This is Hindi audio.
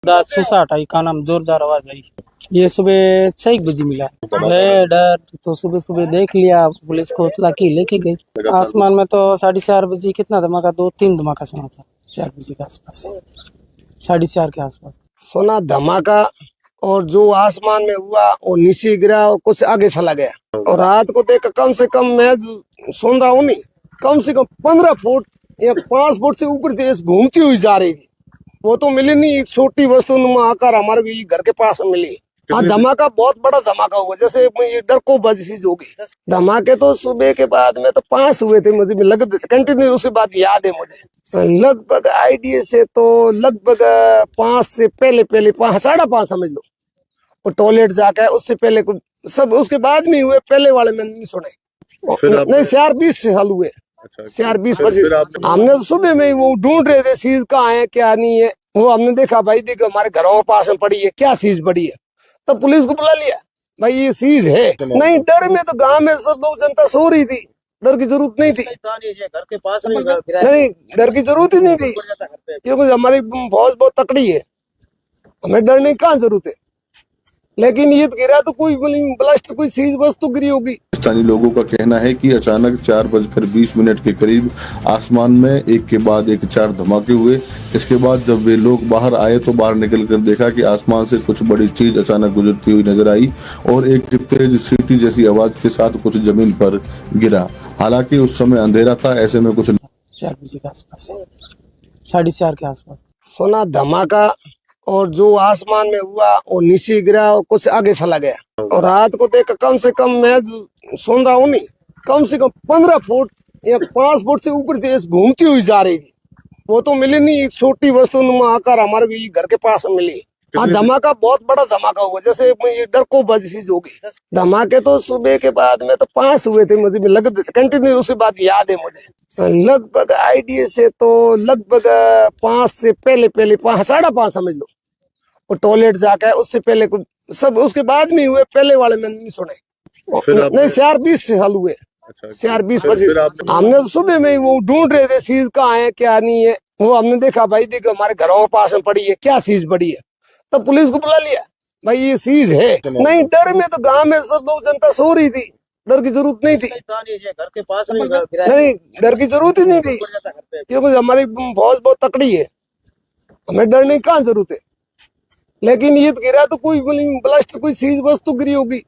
सुसाट आई का नाम, जोरदार आवाज आई। ये सुबह 6 बजे मिला है। डर तो सुबह सुबह देख लिया, पुलिस को इतला की लेके गई। आसमान में तो 4:30 बजे कितना धमाका, 2-3 धमाका सुना था। 4 बजे के आसपास, 4:30 के आसपास सोना धमाका। और जो आसमान में हुआ वो नीचे गिरा और कुछ आगे चला गया। और रात को देख कम से कम मैं सुन रहा हूँ नहीं, कम से कम 15 फुट या 5 फुट से ऊपर तेज घूमती हुई जा रही थी। वो तो मिली नहीं, एक छोटी वस्तु नुमा आकर हमारे भी घर के पास मिली। हाँ, धमाका बहुत बड़ा धमाका हुआ, जैसे ये डर को बज सी होगी। धमाके तो सुबह के बाद में तो 5 हुए थे, मुझे लग कंटिन्यू। उसके बाद याद है मुझे लगभग आईडिया से तो लगभग 5 से पहले 5:30 समझ लो। और टॉयलेट जाके उससे पहले कुछ सब, उसके बाद में हुए। पहले वाले मैंने नहीं सुने। नहीं, 4:20 से साल हुए। 4:20 बजे हमने तो सुबह में ही वो ढूंढ रहे थे चीज कहाँ है क्या नहीं है। वो हमने देखा, भाई देखो हमारे घरों के पास में पड़ी है, क्या चीज पड़ी है। तो पुलिस को बुला लिया, भाई ये चीज है। नहीं, डर में तो गांव में सब लोग जनता सो रही थी, डर की जरूरत नहीं थी। घर के पास नहीं, डर की जरूरत ही नहीं थी, क्योंकि हमारी फौज बहुत तकड़ी है, हमें डरने की कहाँ जरूरत है। लेकिन ये गिरा तो कोई ब्लास्ट, कोई चीज वस्तु गिरी होगी। स्थानीय लोगों का कहना है कि अचानक 4:20 के करीब आसमान में एक के बाद एक 4 धमाके हुए। इसके बाद जब वे लोग बाहर आए तो बाहर निकलकर देखा कि आसमान से कुछ बड़ी चीज अचानक गुजरती हुई नजर आई और एक तेज सीटी जैसी आवाज के साथ कुछ जमीन पर गिरा। हालांकि उस समय अंधेरा था, ऐसे में कुछ 4 बजे के आसपास, 4:30 के आसपास सोना धमाका। और जो आसमान में हुआ वो नीचे गिरा और कुछ आगे चला गया। और रात को देख कम से कम मैं सुन रहा हूँ नहीं, कम से कम 15 फुट या 5 फुट से ऊपर तेज घूमती हुई जा रही थी। वो तो मिली नहीं, एक छोटी वस्तु नुमा आकर हमारे भी घर के पास मिली। हाँ, धमाका बहुत बड़ा धमाका हुआ, जैसे ये डर को बज सी होगी। धमाके तो सुबह के बाद में तो 5 हुए थे, मुझे लग कंटिन्यू। उसके बाद याद है मुझे लगभग आईडिया से तो लगभग 5 से पहले 5:30 समझ लो। और टॉयलेट जाके उससे पहले कुछ सब, उसके बाद में हुए। पहले वाले मैंने नहीं सुने। नहीं, 4:20 से साल हुए। 4:20 बजे हमने तो सुबह में ही वो ढूंढ रहे थे चीज कहाँ है क्या नहीं है। वो हमने देखा, भाई देखो हमारे घरों के पास में पड़ी है, क्या चीज पड़ी है। तो पुलिस को बुला लिया, भाई ये चीज है। नहीं, डर में तो गांव में सब लोग जनता सो रही थी, डर की जरूरत नहीं थी। घर के पास नहीं, डर की जरूरत ही नहीं थी, क्योंकि हमारी फौज बहुत तकड़ी है, हमें डरने की कहाँ जरूरत है। लेकिन ये गिरा तो कोई ब्लास्ट, कोई चीज वस्तु गिरी होगी।